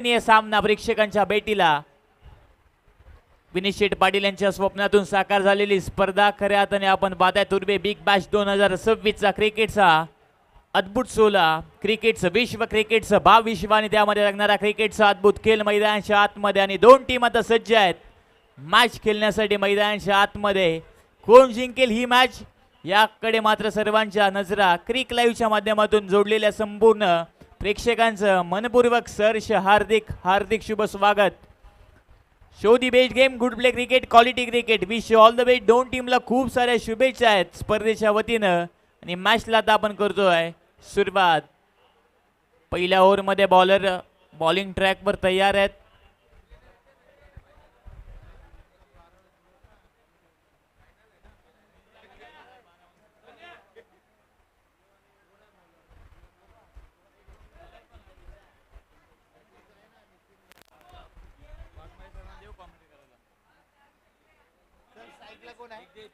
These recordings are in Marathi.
सामना प्रेक्षकांच्या भेटीला विनीत शेठ पाटील यांच्या स्वप्नातून साकार झालेली स्पर्धा खऱ्या अर्थाने आपण पाहताय तुर्बे बिग बॅश 2026चा क्रिकेटचा अद्भुत सोला, क्रिकेटचं विश्व, क्रिकेटचं भावविश्व आणि त्यामध्ये लागणारा क्रिकेटचा अद्भुत खेळ मैदानाच्या आतमध्ये आणि दोन टीम आता सज्ज आहेत मॅच खेळण्यासाठी मैदानाच्या आतमध्ये. कोण जिंकेल ही मॅच याकडे मात्र सर्वांच्या नजरा क्रिक लाईव्हच्या माध्यमातून जोडलेल्या संपूर्ण प्रेक्षकांचं मनपूर्वक सहर्ष हार्दिक हार्दिक शुभ स्वागत. Show the best game, good play cricket, quality cricket, wish all the best. दोन टीमला खूप साऱ्या शुभेच्छा आहेत स्पर्धेच्या वतीनं आणि मॅचला आता आपण करतोय सुरुवात. पहिल्या ओव्हरमध्ये बॉलर बॉलिंग ट्रॅकवर तयार आहेत.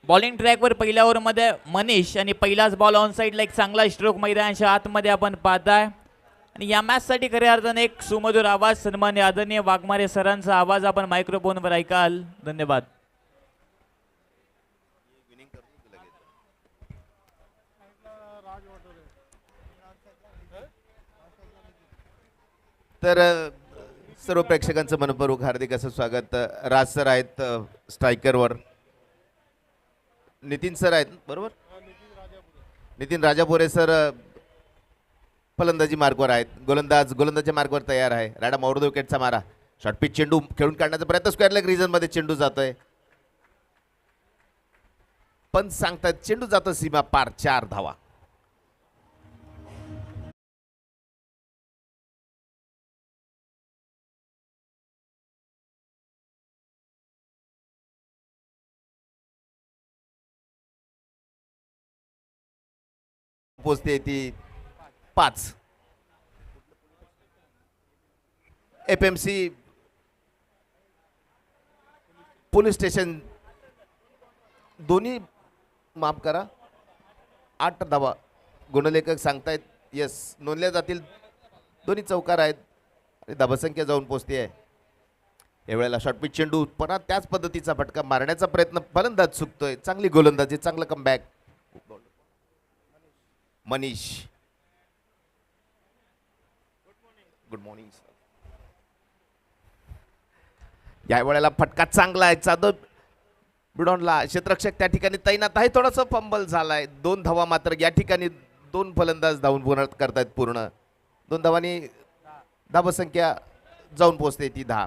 बॉलिंग ट्रॅकवर पहिल्या ओव्हरमध्ये मनीष आणि पहिलाच बॉल ऑन साईडला एक चांगला स्ट्रोक मैदानाच्या आतमध्ये आपण पाहताय. आणि या मॅचसाठी खऱ्या अर्थाने एक सुमधुर आवाज सन्मान्य आदरणीय वाघमारे सरांचा आवाज आपण मायक्रोफोनवर ऐकाल. धन्यवाद. तर सर्व प्रेक्षकांचं मनपूर्वक हार्दिक असं स्वागत. राज सर आहेत स्ट्रायकरवर, नितीन सर आहेत बरोबर, नितीन राजापुरे सर फलंदाजी मार्कवर आहेत. गोलंदाजी मार्कवर तयार आहे. राडा माउड विकेटचा मारा, शॉर्ट पिच चेंडू खेळून काढण्याचा प्रयत्न, स्क्वेअर लेग रिजन मध्ये चेंडू जातोय, पण सांगतात चेंडू जातो सीमा पार, 4 धावा. पोचते ती 5. FMC पोलीस स्टेशन दोन्ही माफ करा 8 धावा गुणलेखक सांगतायत. यस, नोंदल्या जातील. दोन्ही चौकार आहेत आणि धावसंख्या जाऊन पोचते आहे. यावेळेला शॉर्ट पिच चेंडू परत त्याच पद्धतीचा फटका मारण्याचा प्रयत्न, फलंदाज चुकतोय. चांगली गोलंदाजी, चांगलं comeback. Manish, good morning sir. या वेळेला फटका चांगला आहे. जाधव बिडॉनला क्षेत्ररक्षक त्या ठिकाणी तैनात आहे. थोडासा फंबल झालाय. 2 धावा मात्र या ठिकाणी 2 फलंदाज धावून पूर्ण करतायत. पूर्ण 2 धावांनी धावसंख्या जाऊन पोहोचते ती 10.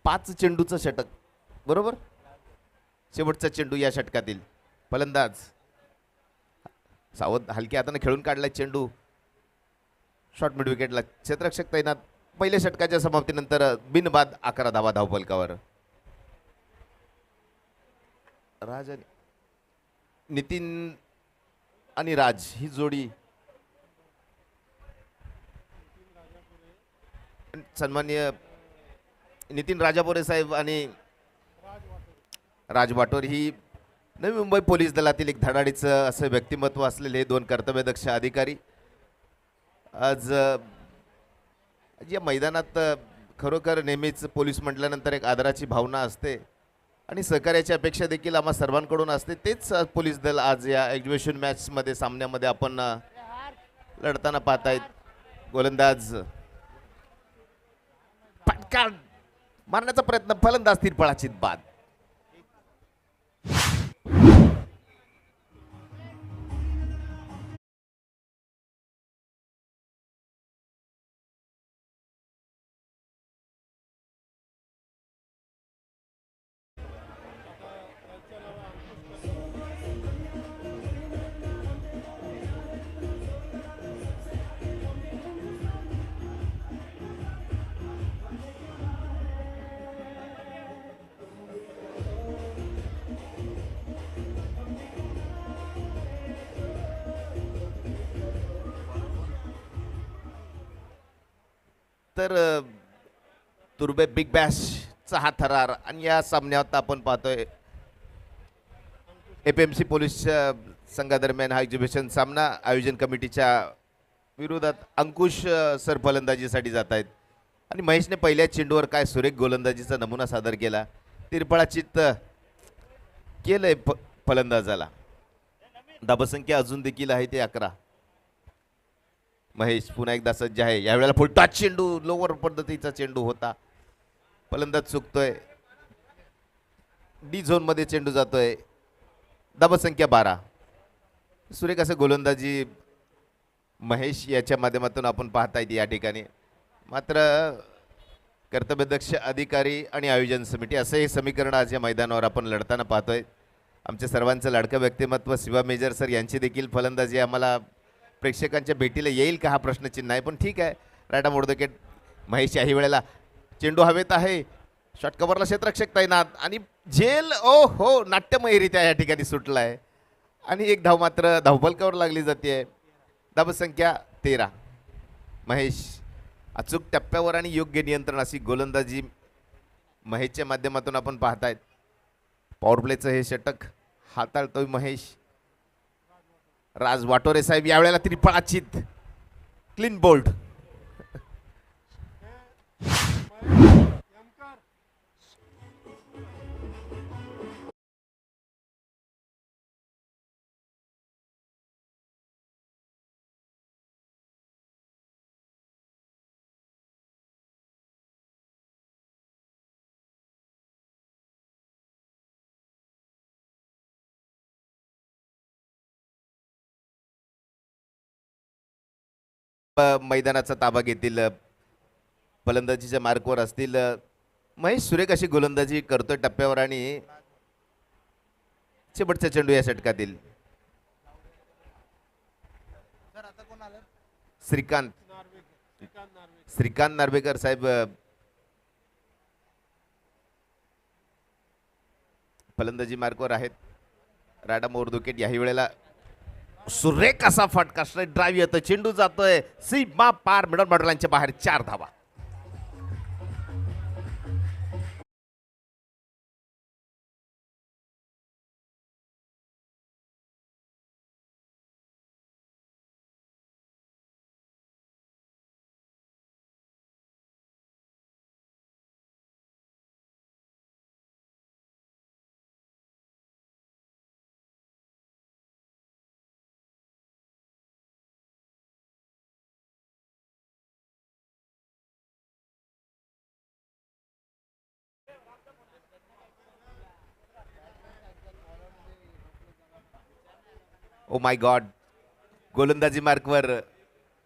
5 चेंडूचं षटक बरोबर, शेवटचा चेंडू या षटकातील. फलंदाज सावध हलक्या हाताने खेळून काढलाय चेंडू, शॉर्ट मिड विकेटला. क्षेत्ररक्षक तैनात. पहिल्या षटकाच्या समाप्तीनंतर बिनबाद 11 धावा धावफलकावर. राज आणि नितीन आणि राज ही जोडी सन्माननीय नितीन राजापुरे साहेब आणि राज वाटोर ही नवी मुंबई पोलीस दलातील एक धडाडीचं असं व्यक्तिमत्व असलेले हे 2 कर्तव्यदक्ष अधिकारी आज या मैदानात. खरोखर नेहमीच पोलीस म्हटल्यानंतर एक आदराची भावना असते आणि सहकार्याची अपेक्षा देखील आम्हा सर्वांकडून असते. तेच पोलीस दल आज या एक्झिबिशन मॅचमध्ये सामन्यामध्ये आपण लढताना पाहतायत. गोलंदाज फटका मारण्याचा प्रयत्न, फलंदाज तिरपळाची बाद. तर तुर्बे बिग बॅशचा हा थरार आणि या सामन्यात आपण पाहतोय FMC पोलीस संघादरम्यान हा एक्झिबिशन सामना आयोजन कमिटीच्या विरोधात अंकुश सर फलंदाजीसाठी जात आहेत. आणि महेशने पहिल्या चेंडूवर काय सुरेख गोलंदाजीचा नमुना सादर केला. तिरपळा चित्त केलंय फलंदाजाला. धाबसंख्या अजून देखील आहे ते 11. महेश पुन्हा एकदा सज्ज आहे. यावेळेला फुलटॉस चेंडू, लोवर पद्धतीचा चेंडू होता. फलंदाज चुकतोय. डी झोन मध्ये चेंडू जातोय. धाबसंख्या 12. सुरेख असं गोलंदाजी महेश याच्या माध्यमातून आपण पाहतायत या ठिकाणी. मात्र कर्तव्यदक्ष अधिकारी आणि आयोजन समिती असं हे समीकरण आज या मैदानावर आपण लढताना पाहतोय. आमच्या सर्वांचं लाडकं व्यक्तिमत्व शिवा मेजर सर यांची देखील फलंदाजी आम्हाला प्रेक्षकांच्या भेटीला येईल का हा प्रश्नचिन्ह आहे. पण ठीक आहे. रायटा मोडदकेट महेश याही वेळेला चेंडू हवेत आहे. शॉट कव्हरला क्षेत्ररक्षक तैनात आणि झेल ओ हो नाट्यमयरित्या या ठिकाणी सुटलाय आणि एक धाव मात्र धावफलकावर लागली जाते. धावसंख्या 13. महेश अचूक टप्प्यावर आणि योग्य नियंत्रण अशी गोलंदाजी महेशच्या माध्यमातून आपण पाहतायत. पॉवर प्लेचं हे षटक हाताळतोय महेश. राज वाटोरे साहेब यावेळेला त्रिफळाचित क्लीन बोल्ड. मैदानाचा ताबा घेतील. फलंदाजीच्या मार्कवर असतील. महेश सुरेख अशी गोलंदाजी करतोय टप्प्यावर आणि शेवटचा चेंडू या षटकातील. श्रीकांत नार्वेकर साहेब फलंदाजी मार्कवर आहेत. राडा मोरदुकेट याही वेळेला सुरेख असा फटका स्ट्राईक ड्राईव्ह येतोय. चेंडू जातोय सीमा पार मिडल बॉर्डरलाईनच्या बाहेर. 4 धावा. ओ माय गॉड. गोलंदाजी मार्कवर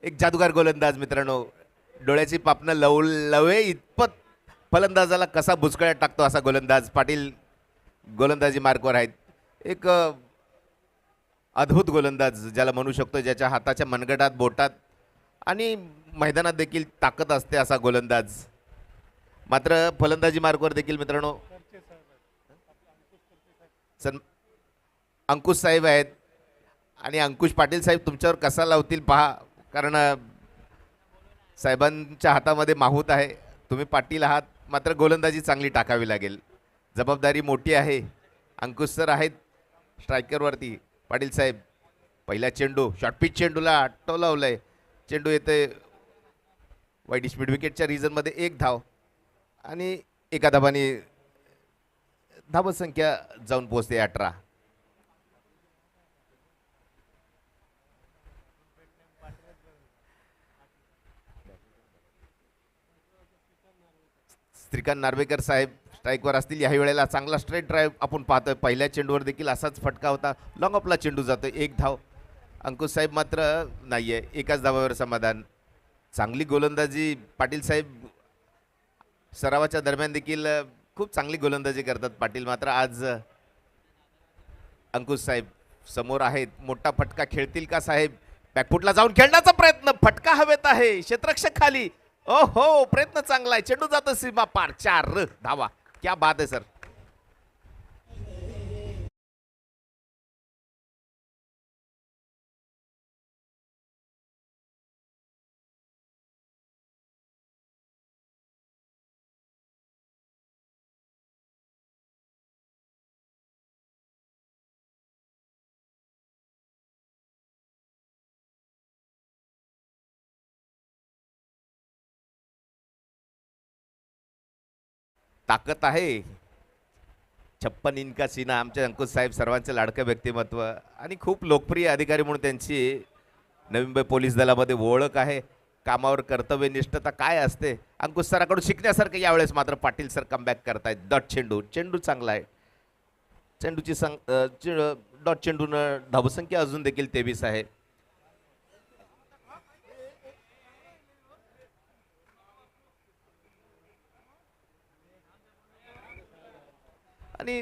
एक जादूगार गोलंदाज मित्रांनो. डोळ्याची पापणं लवे इतपत फलंदाजाला कसा बुचकळ्यात टाकतो असा गोलंदाज पाटील गोलंदाजी मार्कवर आहेत. एक अद्भुत गोलंदाज ज्याला म्हणू शकतो, ज्याच्या हाताच्या मनगटात बोटात आणि मैदानात देखील ताकद असते असा गोलंदाज. मात्र फलंदाजी मार्कवर देखील मित्रांनो अंकुश साहेब आहेत आणि अंकुश पाटील साहेब तुमच्यावर कसा लावतील पहा. कारण साहेबांच्या हातामध्ये माहूत आहे. तुम्ही पाटील आहात. मात्र गोलंदाजी चांगली टाकावी लागेल. जबाबदारी मोठी आहे. अंकुश सर आहेत स्ट्रायकरवरती. पाटील साहेब पहिला चेंडू शॉर्टपिच चेंडूला टोलावलंय. चेंडू येते वाईट मिड विकेटच्या रिजनमध्ये. 1 धाव आणि एका धावाने धावसंख्या जाऊन पोहोचते 18. श्रीकांत नार्वेकर साहेब स्ट्राईकवर असतील. याही वेळेला चांगला स्ट्रेट ड्राईव्ह आपण पाहतोय. पहिल्या चेंडूवर देखील असाच फटका होता. लॉंग ऑफला चेंडू जातोय. 1 धाव. अंकुश साहेब मात्र नाहीये. एकाच धावावर समाधान. चांगली गोलंदाजी पाटील साहेब सरावाच्या दरम्यान देखील खूप चांगली गोलंदाजी करतात पाटील. मात्र आज अंकुश साहेब समोर आहेत. मोठा फटका खेळतील का साहेब. बॅकफुटला जाऊन खेळण्याचा प्रयत्न. फटका हवेत आहे. क्षेत्ररक्षक खाली. ओ हो प्रयत्न चांगला आहे. चेंडू जातो सीमा पार. 4 धावा. क्या बात आहे सर. ताकद आहे. 56 इनका सीना आमचे अंकुश साहेब सर्वांचे लाडकं व्यक्तिमत्व आणि खूप लोकप्रिय अधिकारी म्हणून त्यांची नवी मुंबई पोलीस दलामध्ये ओळख आहे. कामावर कर्तव्यनिष्ठता काय असते अंकुश सराकडून शिकण्यासारखं यावेळेस मात्र पाटील सर कमबॅक करतायत. डॉट चेंडू चेंडू चांगला आहे. चेंडूची डॉट चेंडूनं धावसंख्या अजून देखील 23 आहे. आणि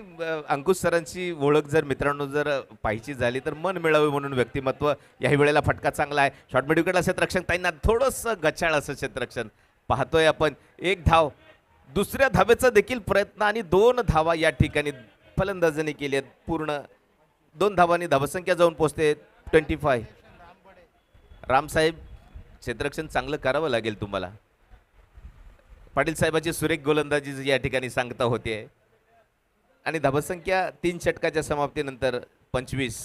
अंकुश सरांची ओळख जर मित्रांनो जर पाहिजे झाली तर मन मिळावे म्हणून व्यक्तिमत्व. याही वेळेला फटका चांगला आहे. शॉर्ट मिडविकेटला क्षेत्ररक्षण ताईंना थोडंसं गचाळ असं क्षेत्ररक्षण पाहतोय आपण. एक धाव दुसऱ्या धावेचा देखील प्रयत्न आणि 2 धावा या ठिकाणी फलंदाजांनी केली आहेत. पूर्ण 2 धावांनी धावसंख्या जाऊन पोहोचते 25. रामसाहेब क्षेत्ररक्षण चांगलं करावं लागेल तुम्हाला. पाटील साहेबांची सुरेख गोलंदाजी या ठिकाणी सांगता होते आणि धावसंख्या 3 षटकाच्या समाप्तीनंतर 25.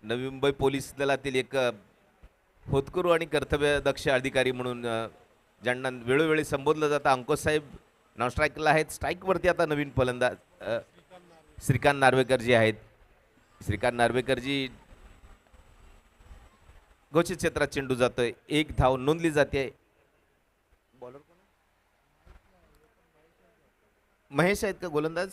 नवी मुंबई पोलीस दलातील एक होतकरू आणि कर्तव्यदक्ष अधिकारी म्हणून ज्यांना वेळोवेळी संबोधलं जातं अंकुश साहेब नॉन स्ट्राईकला आहेत. स्ट्राईकवरती आता नवीन फलंदाज श्रीकांत नार्वेकर जी आहेत. श्रीकांत नार्वेकरजी घोषित क्षेत्रात चेंडू जातोय. 1 धाव नोंदली जाते. बॉलर महेश आहेत का गोलंदाज?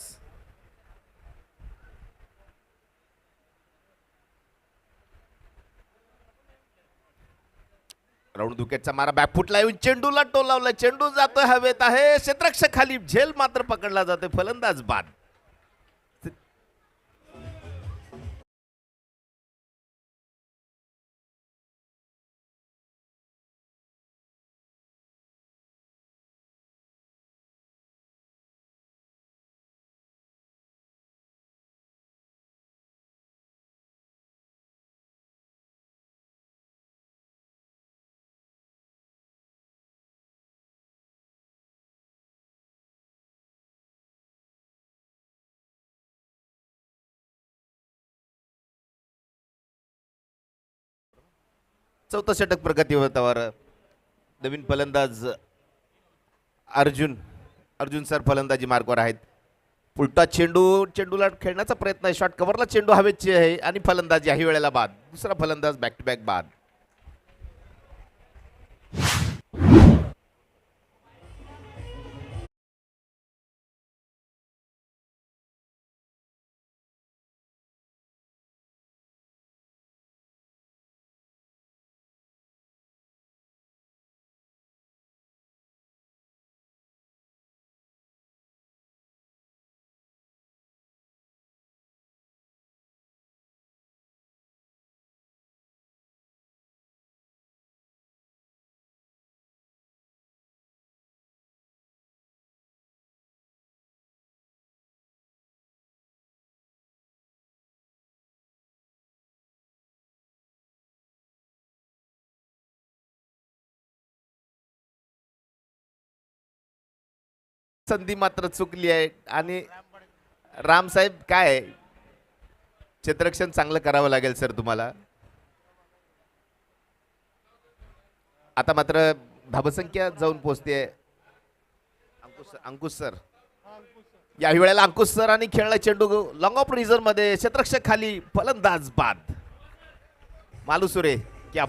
राऊंड दुकेटचा मारा बॅकफुटला येऊन चेंडूला टोलावला. चेंडू जातोय हवेत आहे. क्षेत्ररक्षक खाली झेल मात्र पकडला जातोय. फलंदाज बाद. चौथा षटक प्रगतीवर नवीन फलंदाज अर्जुन सर फलंदाजी मार्कवर आहेत. उलटा चेंडूला खेळण्याचा प्रयत्न आहे. शॉट कव्हरला चेंडू हवेची आहे आणि फलंदाज याही वेळेला बाद. दुसरा फलंदाज बॅक टू बॅक बाद. संधी मात्र चुकली आहे आणि रामसाहेब काय क्षेत्ररक्षण चांगलं करावं लागेल सर तुम्हाला. आता मात्र धावसंख्या जाऊन पोहोचते. अंकुश सर याही वेळेला अंकुश सर आणि खेळला चेंडू लॉंग ऑफ रिझर्व मध्ये. क्षेत्ररक्षक खाली फलंदाज बाद. मालुसुरे क्या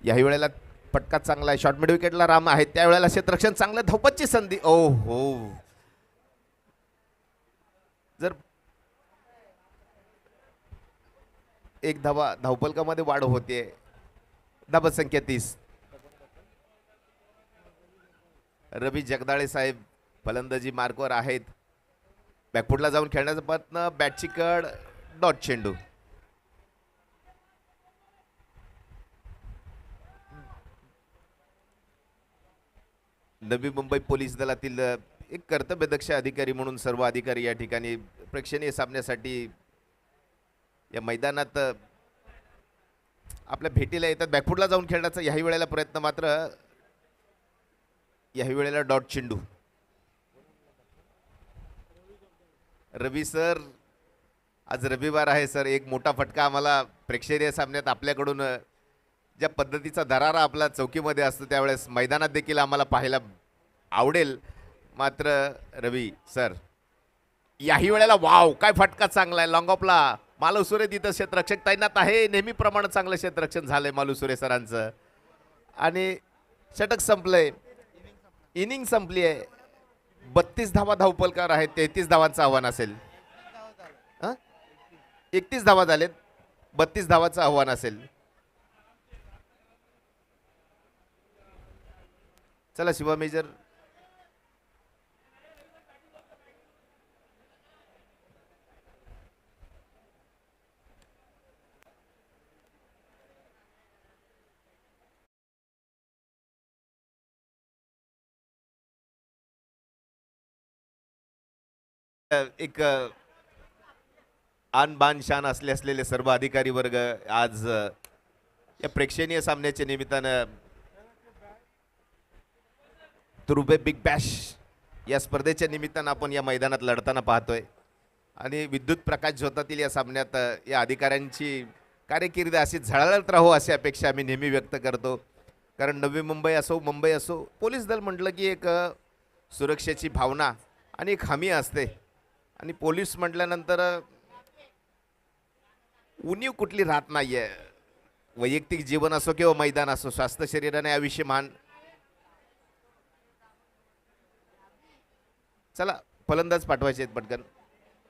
याही वेळेला फटका चांगला आहे. शॉर्ट मिड विकेटला राम आहे, त्यावेळेला क्षेत्ररक्षण चांगलं, धावपतची संधी. ओ हो, जर एक धावा धावपलकामध्ये वाढ होते. धाबत संख्या 30. रवी जगदाळे साहेब फलंदाजी मार्कवर आहेत. बॅकफुटला जाऊन खेळण्याचा प्रयत्न, बॅटची कड, डॉट चेंडू. नवी मुंबई पोलीस दलातील एक कर्तव्यदक्ष अधिकारी म्हणून सर्व अधिकारी या ठिकाणी प्रेक्षणीय सामन्यासाठी या मैदानात आपल्या भेटीला येतात. बॅकफुटला जाऊन खेळण्याचा याही वेळेला प्रयत्न, मात्र याही वेळेला डॉट चेंडू. रवी सर, आज रविवार आहे सर, एक मोठा फटका आम्हाला प्रेक्षणीय सामन्यात आपल्याकडून ज्या पद्धतीचा दरारा आपला चौकीमध्ये असतो त्यावेळेस मैदानात देखील आम्हाला पाहायला आवडेल. मात्र रवी सर याही वेळेला वाव, काय फटका चांगला आहे. लॉंग ऑफला मालुसुरे तिथं क्षेत्ररक्षक तैनात आहे. नेहमीप्रमाणे चांगलं क्षेत्ररक्षण झालंय मालुसुरे सरांचं आणि षटक संपलंय, इनिंग संपली आहे. 32 धावा धावपलकार आहेत. 33 धावांचं आव्हान असेल. 31 धावा झालेत, 32 धावाचं आव्हान असेल. चला शिवा मेजर, एक आन बान शान असलेले सर्व अधिकारी वर्ग आज या प्रेक्षणीय सामन्याच्या निमित्तानं तुरुबे बिग बॅश या स्पर्धेच्या निमित्तानं आपण या मैदानात लढताना पाहतोय. आणि विद्युत प्रकाश झोतातील या सामन्यात या अधिकाऱ्यांची कार्यकिर्दी अशी झळाळत राहो अशी अपेक्षा आम्ही नेहमी व्यक्त करतो. कारण नवी मुंबई असो, मुंबई असो, पोलीस दल म्हटलं की एक सुरक्षेची भावना आणि एक हमी असते. आणि पोलीस म्हटल्यानंतर उणीव कुठली राहत नाहीये. वैयक्तिक जीवन असो किंवा मैदान असो, स्वास्थ्य शरीराने आयुष्य मान. चला फलंदाज पाठवायचे आहेत पटकन.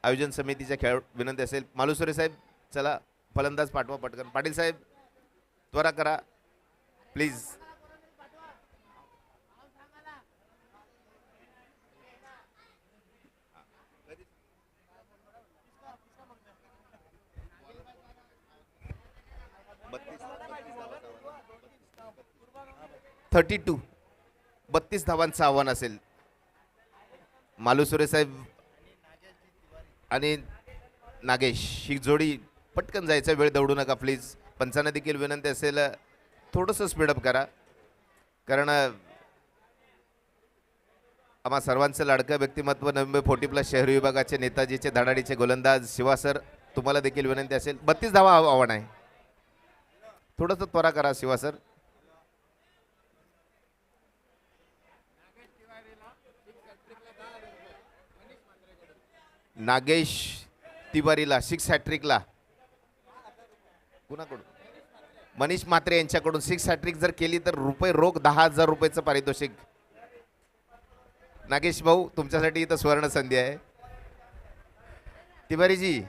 आयोजन समितीच्या खेळ विनंती असेल. मालुसुरे साहेब चला फलंदाज पाठवा पटकन. पाटील साहेब त्वरा करा प्लीज. थर्टी 32 धावांचं आव्हान असेल. मालुसुरे साहेब आणि नागेश ही जोडी पटकन जायचा, वेळ दौडू नका प्लीज. पंचांना देखील विनंती असेल थोडंसं स्पीडअप करा. कारण आम्हा सर्वांचं लाडकं व्यक्तिमत्व नवी मुंबई 40+ शहरी विभागाचे नेताजीचे धडाडीचे गोलंदाज शिवा सर, तुम्हाला देखील विनंती असेल. 32 धावा आव्हान आहे, थोडंसं त्वरा करा शिवा सर. नागेश तिवारीला 6 हॅट्रिकला, कुणाकडून? मनीष म्हात्रे यांच्याकडून 6 हॅट्रिक जर केली तर रुपये रोख 10,000 रुपयाचं पारितोषिक. नागेश भाऊ तुमच्यासाठी इथं सुवर्ण संधी आहे. तिवारीजी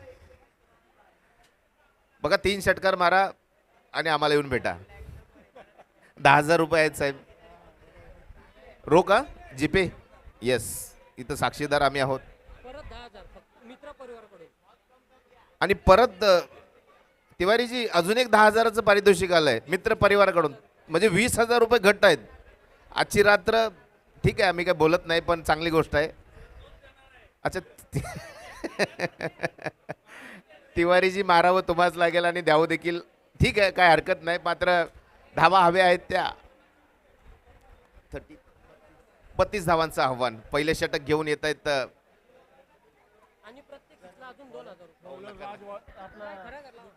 बघा 3 षटकार मारा आणि आम्हाला येऊन भेटा. 10,000 रुपये आहेत साहेब. रोख का जीपे? येस, इथं साक्षीदार आम्ही आहोत. आणि परत तिवारीजी अजून एक 10,000चं पारितोषिक आलंय मित्र परिवाराकडून, म्हणजे 20,000 रुपये घट्ट आहेत. आजची रात्र ठीक आहे, आम्ही काय बोलत नाही, पण चांगली गोष्ट आहे. अच्छा तिवारीजी मारावं तुम्हाच लागेल आणि द्यावं देखील, ठीक आहे, काय हरकत नाही. मात्र धावा हव्या आहेत त्या. 32 धावांचं आव्हान. पहिले षटक घेऊन येत आहेत.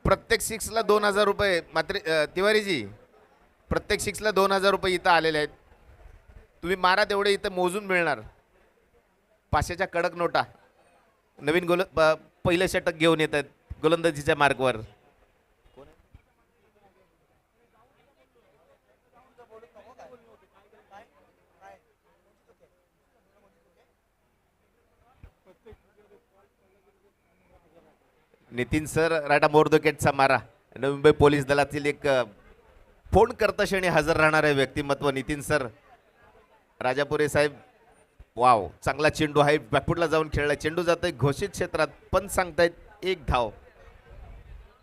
प्रत्येक 6ला 2,000 रुपये. मात्र तिवारीजी प्रत्येक 6ला 2,000 रुपये इथं आलेले आहेत. तुम्ही मारा तेवढे इथं मोजून मिळणार. 500च्या कडक नोटा. नवीन पहिलं षटक घेऊन येत आहेत गोलंदाजीच्या मार्कवर. नितीन सर राटा मोरदोकेटचा मारा. नवी मुंबई पोलीस दलातील एक फोन करता क्षणी हजर राहणारे व्यक्तिमत्व नितीन सर. राजापुरे साहेब वाव चांगला चेंडू आहे, बॅकफुटला जाऊन खेळला, चेंडू जातोय घोषित क्षेत्रात पण सांगतायत एक धाव.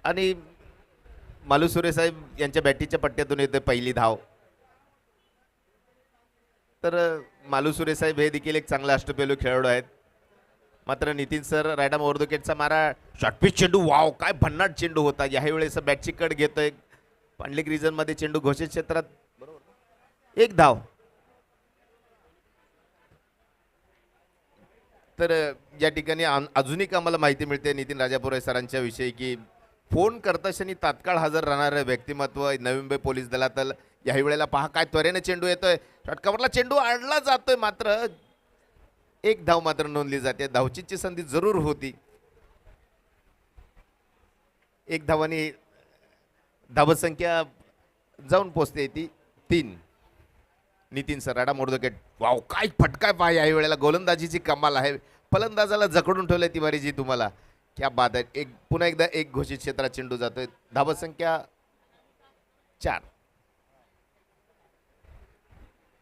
आणि मालुसुरे साहेब यांच्या बॅटीच्या पट्ट्यातून येते पहिली धाव. तर मालुसुरे साहेब हे देखील एक चांगला अष्टपैलू खेळाडू आहेत. मात्र नितीन सर रायडा मोरदोकेटचा मारा, शॉर्टपिच चेंडू, वाव काय भन्नाट चेंडू होता. याही वेळेस बॅटची कट घेतोय, पांडलिक रिजन मध्ये चेंडू घोषित क्षेत्रात, एक धाव. तर या ठिकाणी अजून एक आम्हाला माहिती मिळते नितीन राजापुरे सरांच्या विषयी की फोन करताक्षणी तात्काळ हजर राहणारे व्यक्तिमत्व नवी मुंबई पोलीस दलातील. याही वेळेला पहा काय त्वरेने चेंडू येतोय, शॉर्टकव्हरला चेंडू आणला जातोय, मात्र एक धाव मात्र नोंदली जाते. धावचीची संधी जरूर होती. एक धावानी धावसंख्या जाऊन पोचते ती 3. नितीन सर राडा मोरदोकेट, वाव काय फटका पहा. याही वेळेला गोलंदाजीची कमाल आहे, फलंदाजाला जकडून ठेवलंय तिवारीजी तुम्हाला, क्या बात आहे. एक पुन्हा एकदा एक घोषित क्षेत्रात चेंडू जातोय. धावसंख्या 4.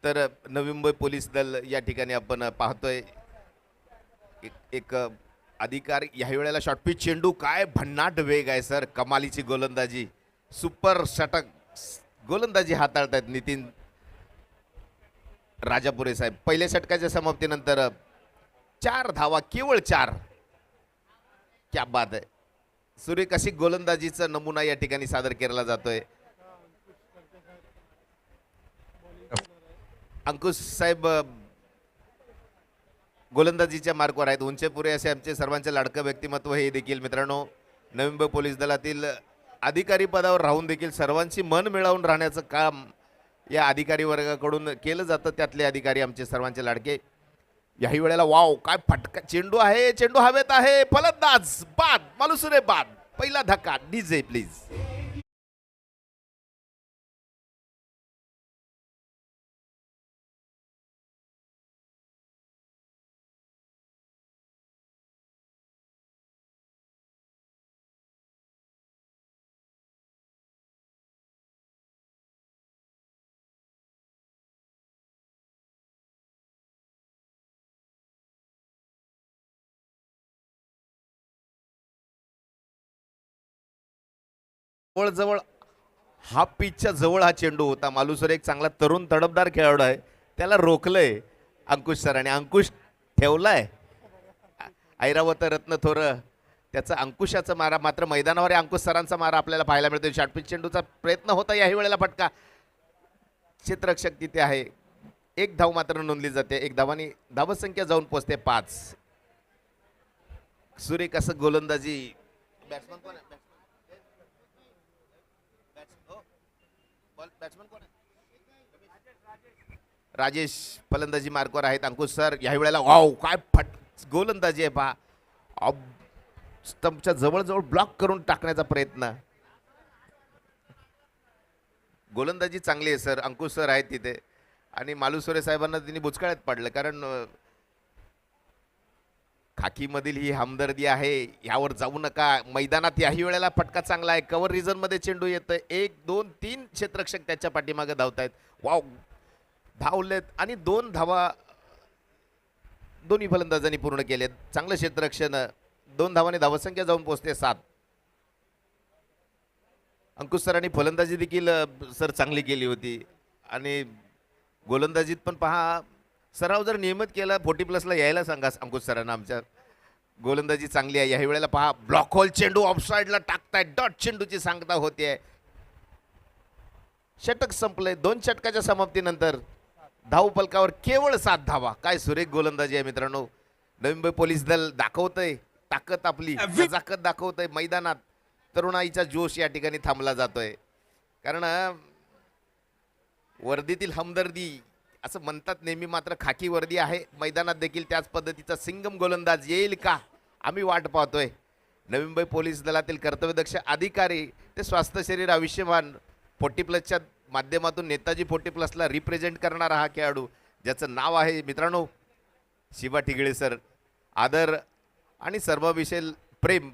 तर नवी मुंबई पोलीस दल या ठिकाणी आपण पाहतोय एक अधिकारी. याही वेळेला शॉर्टपिच चेंडू, काय भन्नाट वेग आहे सर, कमालीची गोलंदाजी, सुपर षटक गोलंदाजी हाताळतायत नितीन राजापुरे साहेब. पहिल्या षटकाच्या समाप्तीनंतर 4 धावा, केवळ 4. क्या बात आहे. सुरेख अशी गोलंदाजीचा नमुना या ठिकाणी सादर केला जातोय. अंकुश साहेब गोलंदाजीच्या मार्कवर आहेत. उंचेपुरे असे आमचे सर्वांचे लाडकं व्यक्तिमत्व हे देखील मित्रांनो नवी मुंबई पोलीस दलातील अधिकारी पदावर राहून देखील सर्वांची मन मिळवून राहण्याचं काम या अधिकारी वर्गाकडून केलं जातं. त्यातले अधिकारी आमचे सर्वांचे लाडके. याही वेळेला वाव काय फटका चेंडू आहे, चेंडू हवेत आहे, फलंदाज बाद, मालुसुरे बाद. पहिला धक्का, डीजे प्लीज. जवळ हाफ पिचच्या जवळ हा चेंडू होता. मालुसर एक चांगला तरुण तडफदार खेळाडू आहे, त्याला रोखलंय अंकुश सरांनी, अंकुश ठेवलाय. ऐरावत रत्न थोर त्याचा अंकुशाचा मारा, मात्र मैदानावर अंकुश सरांचा मारा आपल्याला पाहायला मिळतो. शॉर्टपिच चेंडूचा प्रयत्न होता, याही वेळेला फटका. क्षेत्ररक्षक तिथे आहे. एक धाव मात्र नोंदली जाते. एक धावानी धावसंख्या जाऊन पोचते 5. सुरेख असं गोलंदाजी. बॅट्समन कोण आहे? बॅट्समन कोण आहे? राजेश फलंदाजी मार्कवर आहेत. अंकुश सर याही वेळेला वाव काय फट गोलंदाजी आहे पहा. स्टंपच्या जवळजवळ ब्लॉक करून टाकण्याचा प्रयत्न. गोलंदाजी चांगली आहे सर, अंकुश सर आहेत तिथे. आणि मालुसरे साहेबांना त्यांनी बुचकाळ्यात पाडलं, कारण खाकीमधील ही हमदर्दी आहे, यावर जाऊ नका. मैदानात याही वेळेला फटका चांगला आहे, कव्हर रिझन मध्ये चेंडू येतोय. 1 2 3 क्षेत्ररक्षक त्याच्या पाठीमागे धावतायत. वाव धावलेत आणि 2 धावा दोन्ही फलंदाजांनी पूर्ण केलेत. चांगलं क्षेत्ररक्षण. 2 धावांनी धावसंख्या जाऊन पोहोचते 7. अंकुश सरांनी फलंदाजी देखील सर चांगली केली होती. आणि गोलंदाजीत पण पहा, सराव जर नियमित केला 40+ यायला सांगा अंकुश सरांना. आमच्या गोलंदाजी चांगली आहे. याही वेळेला पहा ब्लॉक होल चेंडू ऑफसाईडला टाकताय. डॉट चेंडूची सांगता होते. षटक संपले. 2 षटकाच्या समाप्तीनंतर धाव फलकावर केवळ 7 धावा. काय सुरेख गोलंदाजी आहे मित्रांनो. नवी मुंबई पोलीस दल दाखवतंय ताकद, आपली नजाकत दाखवतंय मैदानात. तरुणाईचा जोश या ठिकाणी थांबला जातोय, कारण वर्दीतील हमदर्दी असं म्हणतात नेहमी, मात्र खाकी वर्दी आहे. मैदानात देखील त्याच पद्धतीचा सिंगम गोलंदाज येईल का, आम्ही वाट पाहतोय. नवी मुंबई पोलीस दलातील कर्तव्यदक्ष अधिकारी ते स्वास्थ्य शरीर आयुष्यमान 40+ माध्यमातून नेताजी 40+ रिप्रेझेंट करणारा हा खेळाडू, ज्याचं नाव आहे मित्रांनो शिवा ठिगळे सर. आदर आणि सर्वाविषयी प्रेम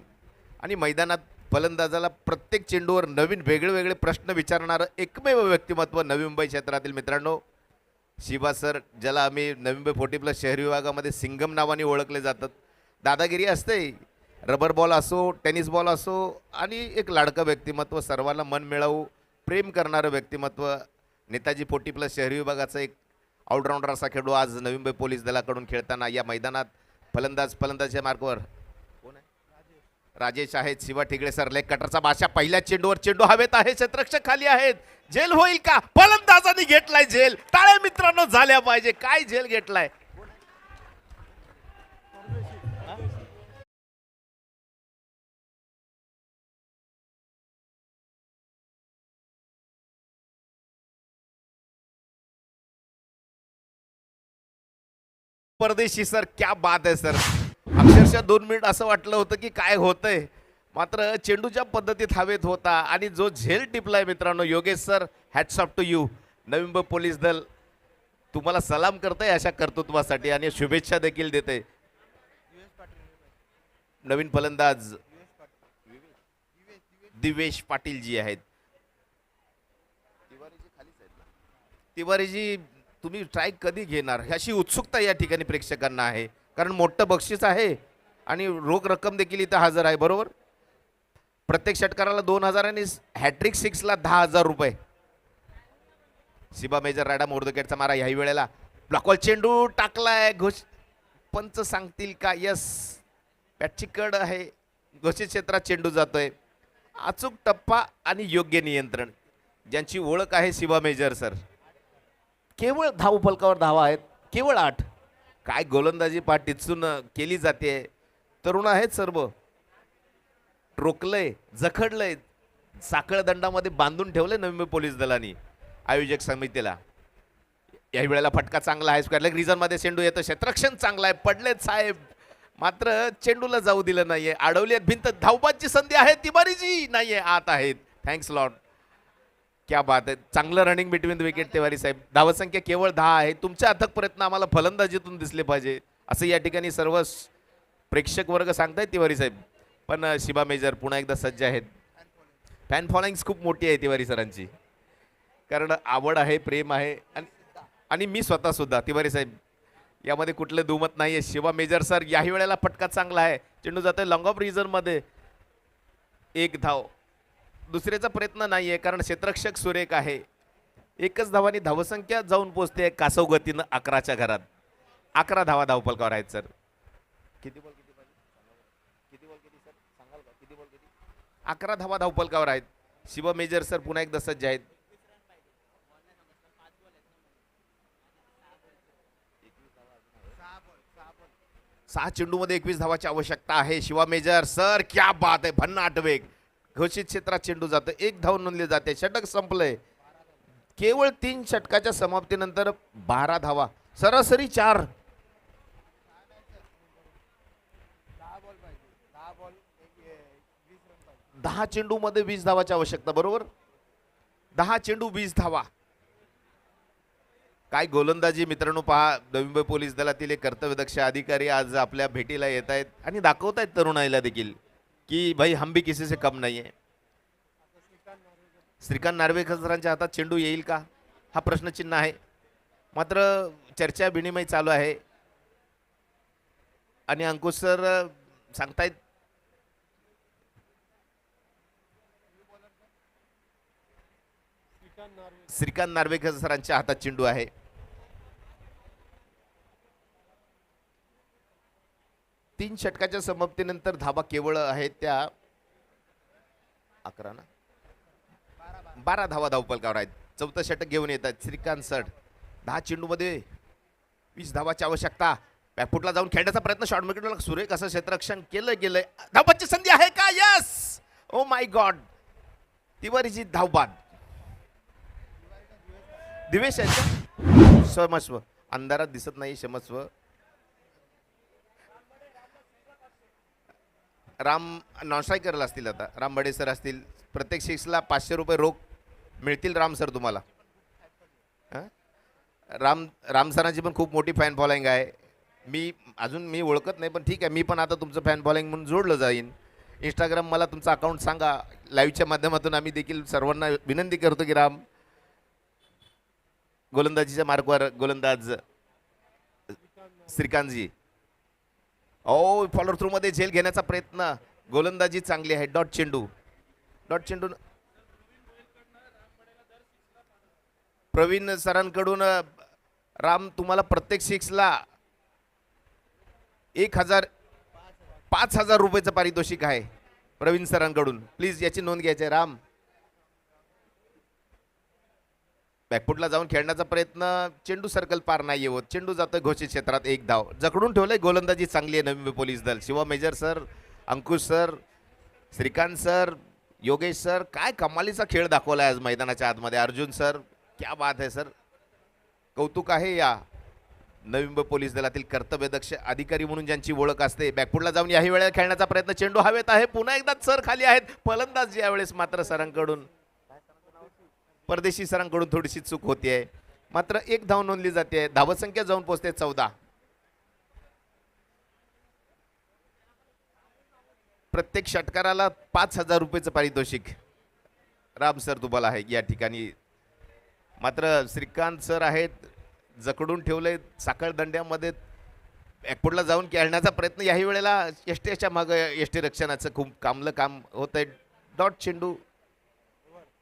आणि मैदानात फलंदाजाला प्रत्येक चेंडूवर नवीन वेगळे वेगळे प्रश्न विचारणारं एकमेव व्यक्तिमत्व नवी मुंबई क्षेत्रातील मित्रांनो शिवा सर, ज्याला आम्ही नवी मुंबई 40+ शहरी विभागामध्ये सिंगम नावाने ओळखले जातात. दादागिरी असते, रबर बॉल असो, टेनिस बॉल असो, आणि एक लाडकं व्यक्तिमत्व, सर्वांना मन मिळवू प्रेम करणारं व्यक्तिमत्व. नेताजी 40+ शहरी विभागाचा एक ऑलराऊंडर असा खेळू आज नवी मुंबई पोलीस दलाकडून खेळताना या मैदानात फलंदाजच्या मार्कवर कोण आहे? राजेश आहेत. शिवा ठिगळे सर, लेग कटरचा बादशाह, पहिल्या चेंडूवर चेंडू हवेत आहे, क्षेत्ररक्षक खाली आहेत. झेल होईल का? फलंदाजाने घेतलाय झेल. टाळ्या मित्रांनो झाल्या पाहिजे. काय झेल घेतलाय? परदेशी सर, क्या बात आहे सर. अक्षरशः 2 मिनिट असं वाटलं होतं की काय होतंय, मात्र चेंडूच्या पद्धतीत हवेत होता आणि जो झेल टिपलाय मित्रांनो. Yogesh sir, hats off to you. Navi Mumbai police दल तुम्हाला सलाम करतंय अशा कर्तृत्वासाठी आणि शुभेच्छा देखील देते. नवीन फलंदाज दिवेश पाटील जी आहेत. तिवारीजी, तुम्ही ट्राय कधी घेणार अशी उत्सुकता या ठिकाणी प्रेक्षकांना आहे, कारण मोठं बक्षीस आहे आणि रोख रक्कम देखील इथं हजर आहे. बरोबर, प्रत्येक षटकाराला 2,000 आणि हॅट्रिक 6ला 10,000 रुपये. शिबा मेजर राडा मोर्दकेटचा मारा ह्याही वेळेला ब्लॉकॉल चेंडू टाकलाय. पंच सांगतील का? यस, बॅटची कड आहे, घोषित क्षेत्रात चेंडू जातोय. अचूक टप्पा आणि योग्य नियंत्रण, ज्यांची ओळख आहे शिबा मेजर सर. केवळ धावफलकावर धावा आहेत, केवळ 8. काय गोलंदाजी पाठ टिचून केली जाते. तरुण आहेत सर्व, रोखलंय, जखडलंय, साखळ दंडामध्ये बांधून ठेवलंय नवी मुंबई पोलीस दलानी आयोजक समितीला. याही वेळेला फटका चांगला आहे, स्क्वेअर लेग रिझनमध्ये चेंडू येतो, क्षेत्ररक्षण चांगला आहे, पडलेत साहेब, मात्र चेंडूला जाऊ दिलं नाहीये. अडवली आहेत भिंत, धावबाची संधी आहे, तिवारीजी नाहीये, आत आहेत. थँक्स लॉर्ड, क्या बात आहे. चांगलं running between the wicket Tiwari साहेब. धावसंख्या केवळ 10 आहे. तुमच्या अथक प्रयत्न आम्हाला फलंदाजीतून दिसले पाहिजे असं या ठिकाणी सर्व प्रेक्षक वर्ग सांगतायत तिवारी साहेब. पण शिबा मेजर पुन्हा एकदा सज्ज आहेत. फॅन फॉलोइंग खूप मोठी आहे तिवारी सरांची, कारण आवड आहे, प्रेम आहे, आणि मी स्वतः सुद्धा. तिवारी साहेब, यामध्ये कुठलं दुमत नाहीये. शिबा मेजर सर, याही वेळेला फटका चांगला आहे, चेंडू जातोय लॉंग ऑफ रिझनमध्ये. 1 धाव, दुसऱ्याचा प्रयत्न नाहीये कारण क्षेत्ररक्षक सुरेख आहे. 1च धावांनी धावसंख्या जाऊन पोहोचते कासव गतीनं 11च्या घरात. 11 धावा धावफलकावर आहेत सर. किती बॉल किती सर सांगाल का? किती बॉल किती? 11 धावा धावफलकावर आहेत. शिबा मेजर सर पुन्हा एकदा सज्ज आहेत. सहा चेंडूमध्ये 21 धावाची आवश्यकता आहे. शिवा मेजर सर, क्या बात आहे, भन्नाट वेग, घोषित क्षेत्रात चेंडू जातो, 1 धाव नोंदली जाते. षटक संपलंय. केवळ 3 षटकाच्या समाप्तीनंतर 12 धावा, सरासरी 4. 10 चेंडू मध्ये 20 धावाची आवश्यकता. बरोबर, 10 चेंडू 20 धावा. काय गोलंदाजी मित्रांनो. पहा, नवी मुंबई पोलीस दलातील एक कर्तव्यदक्ष अधिकारी आज आपल्या भेटीला येत आहेत आणि दाखवत आहेत तरुणाईला देखील की भाई हम भी किसी से कम नहीं है. श्रीकांत नार्वेकर सरांच्या हातात चेंडू येईल का हा प्रश्नचिन्ह आहे, मात्र चर्चा विनिमय चालू आहे आणि अंकुश सर सांगतायत श्रीकांत नार्वेकर सरांच्या हातात चेंडू आहे. तीन षटकाच्या समाप्तीनंतर धाबा केवळ आहेत त्या 11 ना 12 धावा धावफलकावर आहेत. 4थं षटक घेऊन येतात श्रीकांत सर. 10 चेंडूमध्ये 20 धावाची आवश्यकता. बॅकफुटला जाऊन खेळण्याचा प्रयत्न, शॉर्ट विकेटला सुरेख असं क्षेत्ररक्षण केलं गेलंय. धावबाची संधी आहे का? यस, ओ माय गॉड, तिवारीची धावबाद. दिवेश यांच्या क्षमस्व, अंधारात दिसत नाही क्षमस्व. राम नॉन स्ट्रायकरला असतील, आता राम बडे सर असतील. प्रत्येक 6ला 500 रुपये रोख मिळतील राम सर तुम्हाला. राम सरांची पण खूप मोठी फॅन फॉलोइंग आहे. मी अजून मी ओळखत नाही, पण ठीक आहे, मी पण आता तुमचं फॅन फॉलोइंग म्हणून जोडलं जाईन. इंस्टाग्राम मला तुमचं अकाउंट सांगा, लाईव्हच्या माध्यमातून आम्ही देखील सर्वांना विनंती करतो की राम गोलंदाजीच्या मार्कवर गोलंदाज श्रीकांतजी. ओ फॉलोअर थ्रू मध्ये झेल घेण्याचा प्रयत्न, गोलंदाजी चांगली आहे. डॉट चेंडू, डॉट चेंडू प्रवीण सरांकडून. राम तुम्हाला प्रत्येक सिक्सला 1,000 5,000 रुपयाचं पारितोषिक आहे प्रवीण सरांकडून. प्लीज याची नोंद घ्यायची आहे. राम बॅकफुटला जाऊन खेळण्याचा प्रयत्न, चेंडू सर्कल पार नाही होत. चेंडू जातोय घोषित क्षेत्रात. एक धाव जकडून ठेवलंय. गोलंदाजी चांगली आहे नवी मुंबई पोलीस दल. Shiva major sir, Ankush sir, Shrikant sir, Yogesh sir, काय कमालीचा खेळ दाखवलाय आज मैदानाच्या आतमध्ये. अर्जुन सर, क्या बात आहे सर, कौतुक आहे या नवी मुंबई पोलीस दलातील कर्तव्यदक्ष अधिकारी म्हणून ज्यांची ओळख असते. बॅकफुटला जाऊन याही वेळेला खेळण्याचा प्रयत्न, चेंडू हवेत आहे. पुन्हा एकदा सर खाली आहेत. फलंदाज यावेळेस मात्र सरांकडून, परदेशी सरांकडून थोडीशी चूक होतीये. मात्र एक धाव नोंदली जाते. धावसंख्या जाऊन पोहोचते 14. प्रत्येक षटकाराला 5,000 रुपयाचं पारितोषिक राम सर तुम्हाला आहे या ठिकाणी. मात्र श्रीकांत सर आहेत, जकडून ठेवले साखळ दंड्यामध्ये. बॅकफुटला जाऊन खेळण्याचा प्रयत्न, याही वेळेला एसटीच्या मागं एसटी रक्षणाचं खूप कामलं काम होत आहे. डॉट चेंडू,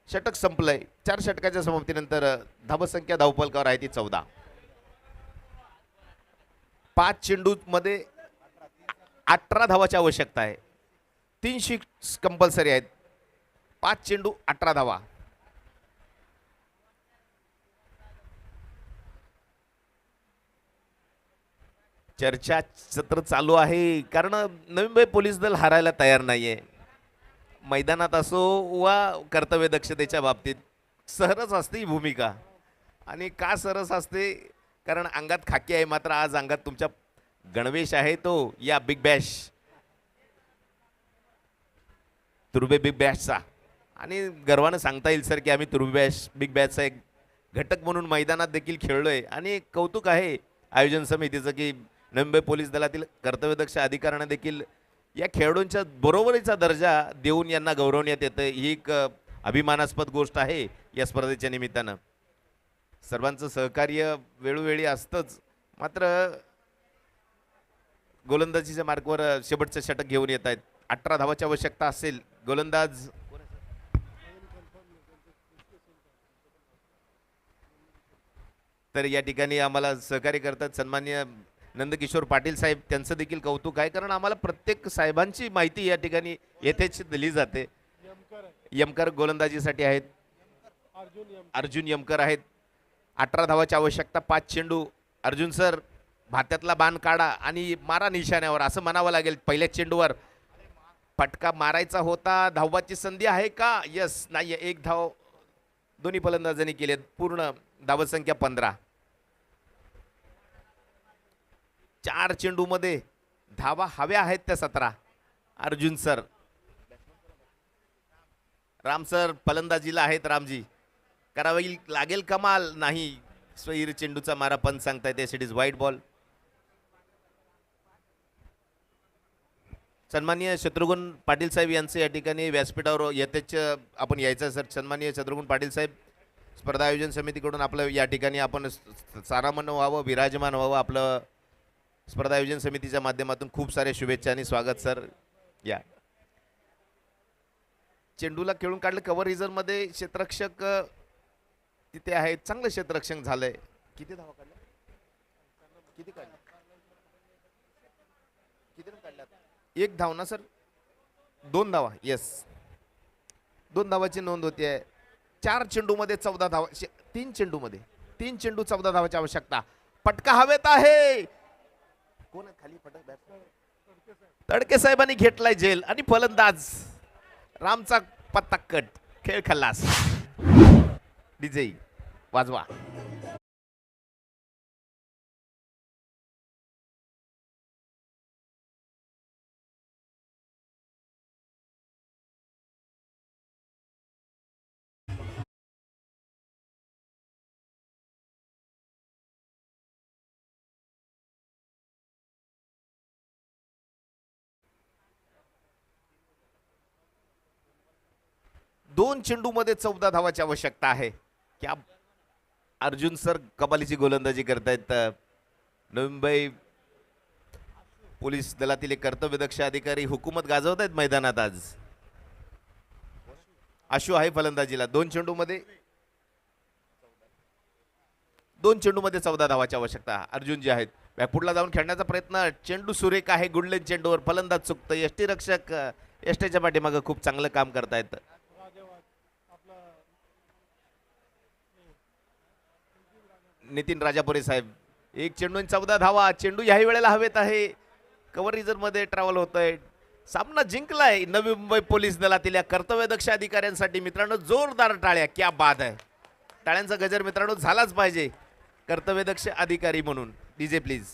षटक संपलंय. 4 षटकाच्या समाप्तीनंतर धावसंख्या धावफलकावर आहे ती 14. 5 चेंडू मध्ये 18 धावाची आवश्यकता आहे. 3 सिक्स कंपल्सरी आहेत. 5 चेंडू 18 धावा. चर्चा सत्र चालू आहे, कारण नवी मुंबई पोलीस दल हारायला तयार नाहीये. मैदानात असो वा कर्तव्य दक्षतेच्या बाबतीत सरस असते ही भूमिका. आणि का सरस असते, कारण अंगात खाकी आहे. मात्र आज अंगात तुमच्या गणवेश आहे तो या बिग बॅश, तुर्बे बिग बॅशचा. आणि गर्वानं सांगता येईल सर की आम्ही तुर्बे बॅश बिग बॅशचा एक घटक म्हणून मैदानात देखील खेळलोय. आणि कौतुक आहे आयोजन समितीचं की नवी मुंबई पोलीस दलातील कर्तव्यदक्ष अधिकाऱ्यांना देखील या खेळाडूंच्या बरोबरीचा दर्जा देऊन यांना गौरवण्यात येतं. ही एक अभिमानास्पद गोष्ट आहे या स्पर्धेच्या निमित्तानं. सर्वांचं सहकार्य वेळोवेळी असतंच. मात्र गोलंदाजीच्या मार्कवर शेवटचं षटक घेऊन येत आहेत. 18 धावाची आवश्यकता असेल. गोलंदाज तर या ठिकाणी आम्हाला सहकार्य करतात सन्माननीय नंदकिशोर पाटील साहेब, त्यांचं देखील कौतुक आहे. कारण आम्हाला प्रत्येक साहेबांची माहिती या ठिकाणी येथेच दिली जाते. यमकर गोलंदाजीसाठी आहेत. अर्जुन यमकर आहेत. 18 धावाची आवश्यकता. 5 चेंडू. अर्जुन सर, भात्यातला बाण काढा आणि मारा निशाण्यावर, असं म्हणावं लागेल. पहिल्या चेंडूवर फटका मारायचा होता. धावाची संधी आहे का? यस, नाहीये. एक धाव दोन्ही फलंदाजांनी केले. पूर्ण धावसंख्या 15. 4 चेंडू मध्ये धावा हव्या आहेत त्या 17. अर्जुन सर, राम सर फलंदाजीला आहेत. रामजी, करावी लागेल कमाल. नाही, स्वैर चेंडूचा मारा पण सांगतायत. It is white ball. सन्माननीय शत्रुघ्न पाटील साहेब यांचे या ठिकाणी व्यासपीठावर येतेच आपण यायचं सर. सन्माननीय शत्रुघ्न पाटील साहेब, स्पर्धा आयोजन समितीकडून आपलं या ठिकाणी आपण सारामन व्हावं, विराजमान व्हावं. आपलं स्पर्धा आयोजन समितीच्या माध्यमातून खूप साऱ्या शुभेच्छा आणि स्वागत सर. या चेंडूला खेळून काढलं कव्हर रिझन मध्ये. क्षेत्ररक्षक तिथे आहेत. चांगलं क्षेत्ररक्षण झालंय. किती धावा काढल्या? किती काढल्या? किती काढल्यात? 1 धाव ना सर? 2 धावा. येस, 2 धावाची नोंद होते. 4 चेंडू मध्ये 14 धावा. 3 चेंडू मध्ये 3 चेंडू 14 धावाची आवश्यकता. फटका हवेत आहे. कोण खाली फटक? तडके साहेबांनी घेतलाय झेल आणि फलंदाज रामचा पत्ता कट. खेळ खल्लास. डीजे वाजवा. 2 चेंडूमध्ये 14 धावाची आवश्यकता आहे. क्या अर्जुन सर कमालीची गोलंदाजी करतायत. नवी मुंबई पोलीस दलातील एक कर्तव्यदक्ष अधिकारी हुकूमत गाजवत आहेत मैदानात आज. आशु आहे फलंदाजीला. 2 चेंडूमध्ये 14 धावाची आवश्यकता. अर्जुन जे आहेत बॅकफुटला जाऊन खेळण्याचा प्रयत्न. चेंडू सुरेख आहे. गुडलेन चेंडूवर फलंदाज चुकतं. यष्टीरक्षक यष्टीच्या पाठीमागं खूप चांगलं काम करतायत. नितीन राजापुरे साहेब. 1 चेंडू आणि 14 धावा. चेंडू याही वेळेला हवेत आहे. कव्हर रिझर्व मध्ये ट्रॅव्हल होत आहे. सामना जिंकलाय नवी मुंबई पोलीस दलातील या कर्तव्यदक्ष अधिकाऱ्यांसाठी. मित्रांनो जोरदार टाळ्या. क्या बाद आहे. टाळ्यांचा गजर मित्रांनो झालाच पाहिजे कर्तव्यदक्ष अधिकारी म्हणून. DJ please.